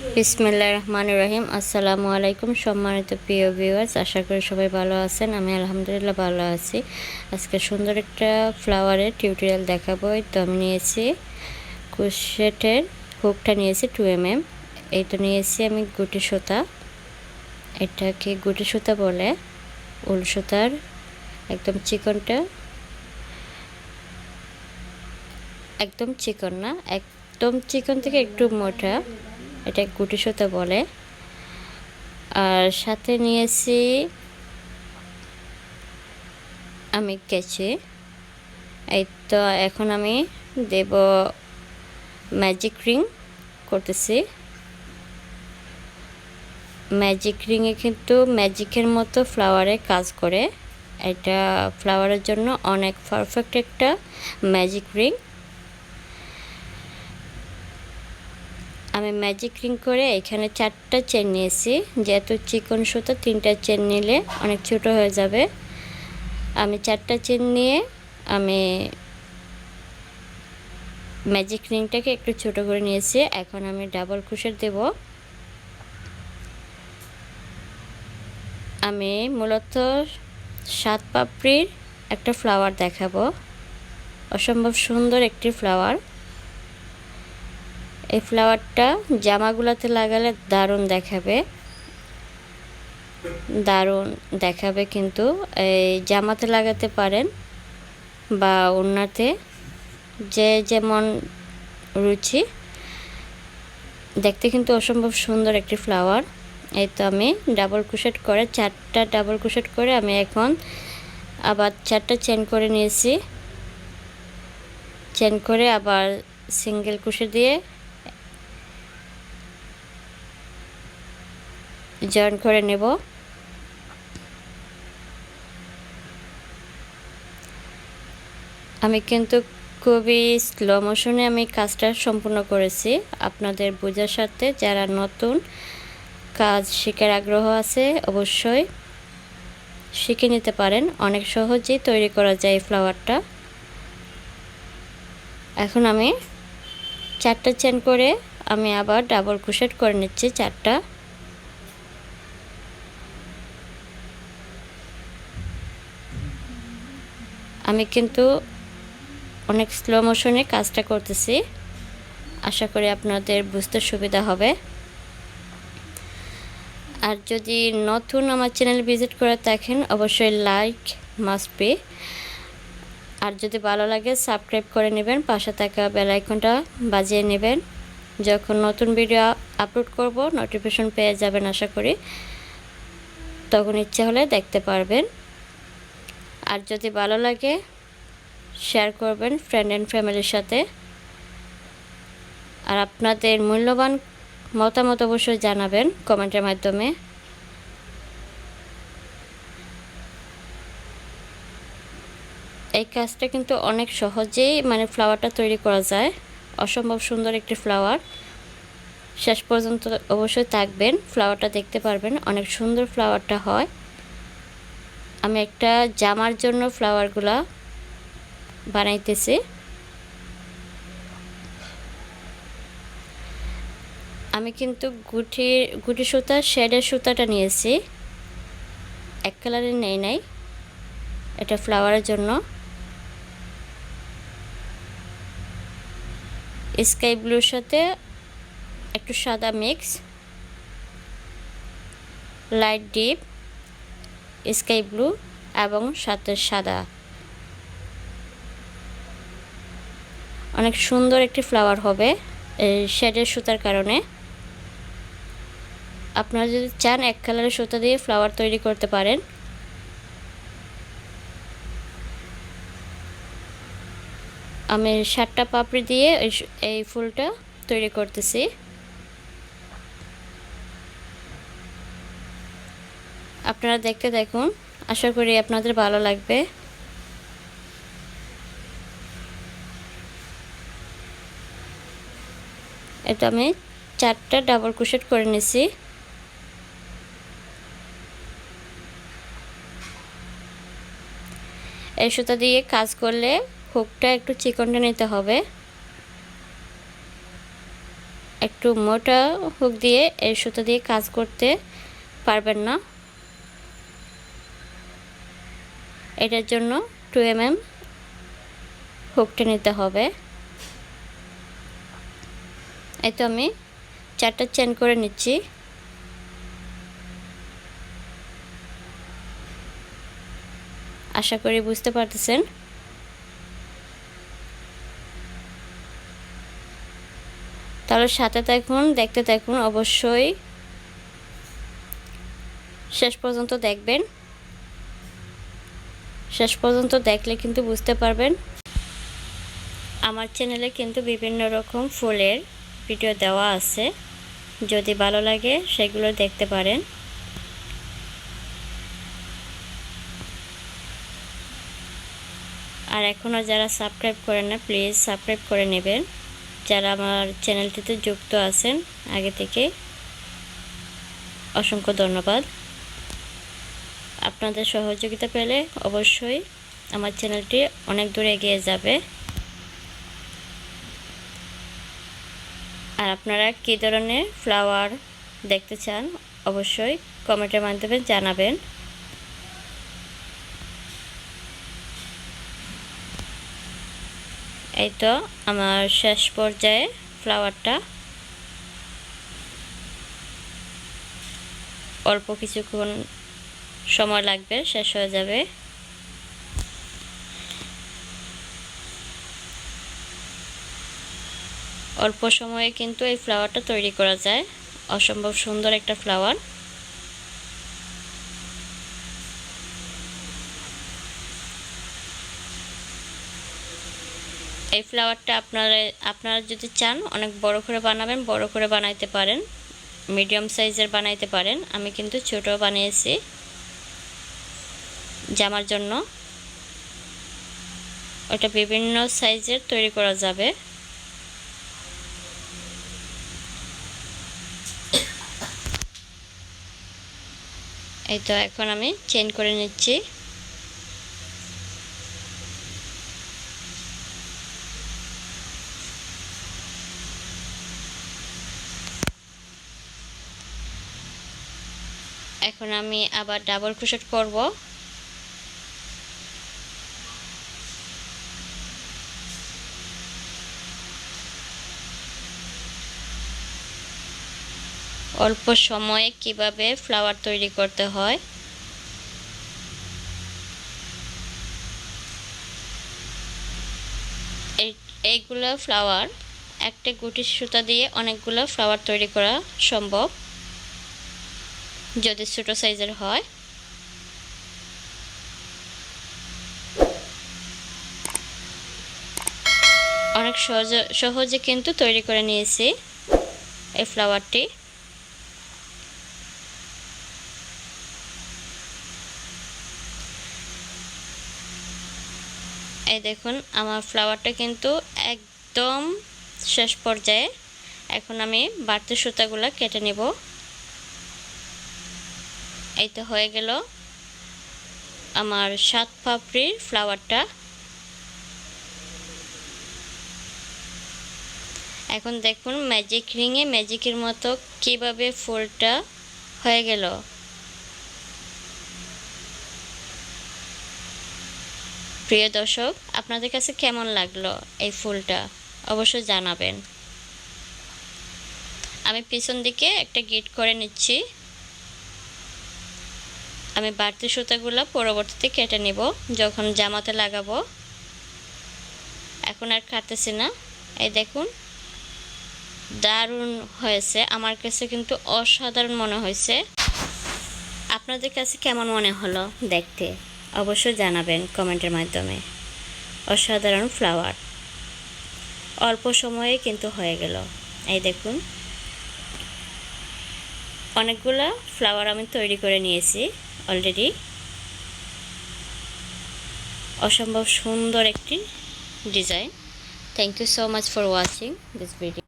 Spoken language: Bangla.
বিসমিল্লাহির রহমানির রহিম। আসসালামু আলাইকুম সম্মানিত প্রিয় ভিউয়ার্স, আশা করি সবাই ভালো আছেন। আমি আলহামদুলিল্লাহ ভালো আছি। আজকে সুন্দর একটা ফ্লাওয়ারের টিউটোরিয়াল দেখাবো। তো আমি নিয়েছি ক্রোশেটের হুকটা নিয়েছি 2 mm। এই তো নিয়েছি আমি গুটি সুতা, এটাকে গুটি সুতা বলে। উল সুতার একদম চিকনটা, একদম চিকন না, একদম চিকন থেকে একটু মোটা, এটা গুটি সুতা বলে। আর সাথে নিয়েছি আমি কেচি। এই তো এখন আমি দেব ম্যাজিক রিং করতেছি। ম্যাজিক রিংয়ে কিন্তু ম্যাজিকের মতো ফ্লাওয়ারে কাজ করে। এটা ফ্লাওয়ারের জন্য অনেক পারফেক্ট একটা ম্যাজিক রিং। আমি ম্যাজিক রিং করে এখানে 4টা চেন নিয়েছি। যেহেতু চিকন সুতা 3টা চেন নিলে অনেক ছোট হয়ে যাবে। আমি 4টা চেন নিয়ে আমি ম্যাজিক রিংটাকে একটু ছোট করে নিয়েছি। এখন আমি ডাবল ক্রোশেট দেব। আমি মূলত 7 পাপড়ির একটা ফ্লাওয়ার দেখাবো। অসম্ভব সুন্দর একটি ফ্লাওয়ার। এই ফ্লাওয়ারটা জামাগুলোতে লাগালে দারুণ দেখাবে, দারুণ দেখাবে। কিন্তু এই জামাতে লাগাতে পারেন বা ওড়নাতে, যে যেমন রুচি। দেখতে কিন্তু অসম্ভব সুন্দর একটি ফ্লাওয়ার। এই তো আমি ডাবল ক্রোশেট করে 4টা ডাবল ক্রোশেট করে আমি এখন আবার 4টা চেন করে নিয়েছি। চেন করে আবার সিঙ্গেল ক্রোশেট দিয়ে জয়েন করে নেব। আমি কিন্তু খুবই স্লো মোশনে আমি কাজটা সম্পূর্ণ করেছি আপনাদের বোঝার সাথে। যারা নতুন কাজ শেখার আগ্রহ আছে অবশ্যই শিখে নিতে পারেন। অনেক সহজেই তৈরি করা যায় এই ফ্লাওয়ারটা। এখন আমি 4টা চেন করে আমি আবার ডাবল ক্রোশেট করে নিচ্ছি 4টা। আমি কিন্তু অনেক স্লো মোশনে কাজটা করতেছি, আশা করি আপনাদের বুঝতে সুবিধা হবে। আর যদি নতুন আমার চ্যানেল ভিজিট করে থাকেন অবশ্যই লাইক মাস্ট বি। আর যদি ভালো লাগে সাবস্ক্রাইব করে নেবেন, পাশে থাকা বেল আইকনটা বাজিয়ে নেবেন। যখন নতুন ভিডিও আপলোড করব নোটিফিকেশন পেয়ে যাবেন আশা করি, তখন ইচ্ছা হলে দেখতে পারবেন। আর যদি ভালো লাগে শেয়ার করবেন ফ্রেন্ড অ্যান্ড ফ্যামিলির সাথে। আর আপনাদের মূল্যবান মতামত অবশ্যই জানাবেন কমেন্টের মাধ্যমে। এই কাজটা কিন্তু অনেক সহজেই ফ্লাওয়ারটা তৈরি করা যায়। অসম্ভব সুন্দর একটি ফ্লাওয়ার। শেষ পর্যন্ত অবশ্যই থাকবেন, ফ্লাওয়ারটা দেখতে পারবেন অনেক সুন্দর ফ্লাওয়ারটা হয়। আমি একটা জামার জন্য ফ্লাওয়ারগুলা বানাইতেছি। আমি কিন্তু গুটি সুতা শেডের সুতাটা নিয়েছি, এক কালারের নেই নাই, এটা ফ্লাওয়ারের জন্য। স্কাই ব্লুর সাথে একটু সাদা mix, light deep sky blue এবং সাথে সাদা। অনেক সুন্দর একটি ফ্লাওয়ার হবে এই শেডের সুতার কারণে। আপনারা যদি চান এক কালারের সুতা দিয়ে ফ্লাওয়ার তৈরি করতে পারেন। আমি 7টা পাপড়ি দিয়ে এই ফুলটা তৈরি করতেছি। আপনারা দেখতে দেখুন, আশা করি আপনাদের ভালো লাগবে। এটা আমি 4টা ডাবল ক্রোশেট করে নিয়েছি। এই সুতা দিয়ে কাজ করলে হুকটা একটু চিকনটা নিতে হবে। একটু মোটা হুক দিয়ে এই সুতো দিয়ে কাজ করতে পারবেন না, এটার জন্য 2 mm হুকটা নিতে হবে। এই তো আমি 4টা চেন করে নিচ্ছি। আশা করি বুঝতে পারতেছেন। তাহলে সাথে থাকুন, দেখতে থাকুন, অবশ্যই শেষ পর্যন্ত দেখবেন। শেষ পর্যন্ত দেখলে কিন্তু বুঝতে পারবেন। আমার চ্যানেলে কিন্তু বিভিন্ন রকম ফুলের ভিডিও দেওয়া আছে, যদি ভালো লাগে সেগুলো দেখতে পারেন। আর এখনও যারা সাবস্ক্রাইব করেন না, প্লিজ সাবস্ক্রাইব করে নেবেন। যারা আমার চ্যানেলটিতে যুক্ত আছেন আগে থেকে, অসংখ্য ধন্যবাদ। আপনাদের সহযোগিতা পেলে অবশ্যই আমার চ্যানেলটি অনেক দূর এগিয়ে যাবে। আর আপনারা কী ধরনের ফ্লাওয়ার দেখতে চান অবশ্যই কমেন্টের মাধ্যমে জানাবেন। এই তো আমার শেষ পর্যায়ে ফ্লাওয়ারটা, অল্প কিছুক্ষণ সময় লাগবে, শেষ হয়ে যাবে। অল্প সময়ে কিন্তু এই ফ্লাওয়ারটা তৈরি করা যায়, অসম্ভব সুন্দর একটা ফ্লাওয়ার। এই ফ্লাওয়ারটা আপনারা যদি চান অনেক বড় করে বানাবেন, বড় করে বানাইতে পারেন, মিডিয়াম সাইজের বানাইতে পারেন। আমি কিন্তু ছোট বানিয়েছি জামার জন্য। ওটা বিভিন্ন সাইজের তৈরি করা যাবে। এই তো এখন আমি চেইন করে নিচ্ছি। এখন আমি আবার ডাবল ক্রোশেট করব। অল্প সময়ে কিভাবে ফ্লাওয়ার তৈরি করতে হয় এইগুলো ফ্লাওয়ার, একটা গুটি সুতা দিয়ে অনেকগুলো ফ্লাওয়ার তৈরি করা সম্ভব যদি ছোট সাইজের হয়। অনেক সহজে কিন্তু তৈরি করে নিয়েছি এই ফ্লাওয়ারটি। এই দেখুন আমার ফ্লাওয়ারটা কিন্তু একদম শেষ পর্যায়ে। এখন আমি বাড়তি সুতাগুলো কেটে নেব। এই তো হয়ে গেল আমার 7 পাপড়ির ফ্লাওয়ারটা। এখন দেখুন ম্যাজিক রিংয়ে ম্যাজিকের মতো কিভাবে ফুলটা হয়ে গেল। প্রিয় দর্শক, আপনাদের কাছে কেমন লাগলো এই ফুলটা অবশ্যই জানাবেন। আমি পিছন দিকে একটা গিট করে নিচ্ছি। আমি বাড়তি সুতাগুলো পরবর্তীতে কেটে নেব যখন জামাতে লাগাবো। এখন আর কাটতেছি না। এই দেখুন দারুণ হয়েছে, আমার কাছে কিন্তু অসাধারণ মনে হয়েছে। আপনাদের কাছে কেমন মনে হলো দেখতে অবশ্যই জানাবেন কমেন্টের মাধ্যমে। অসাধারণ ফ্লাওয়ার, অল্প সময়ে কিন্তু হয়ে গেল। এই দেখুন অনেকগুলো ফ্লাওয়ার আমি তৈরি করে নিয়েছি অলরেডি। অসম্ভব সুন্দর একটি design. Thank you so much for watching this video.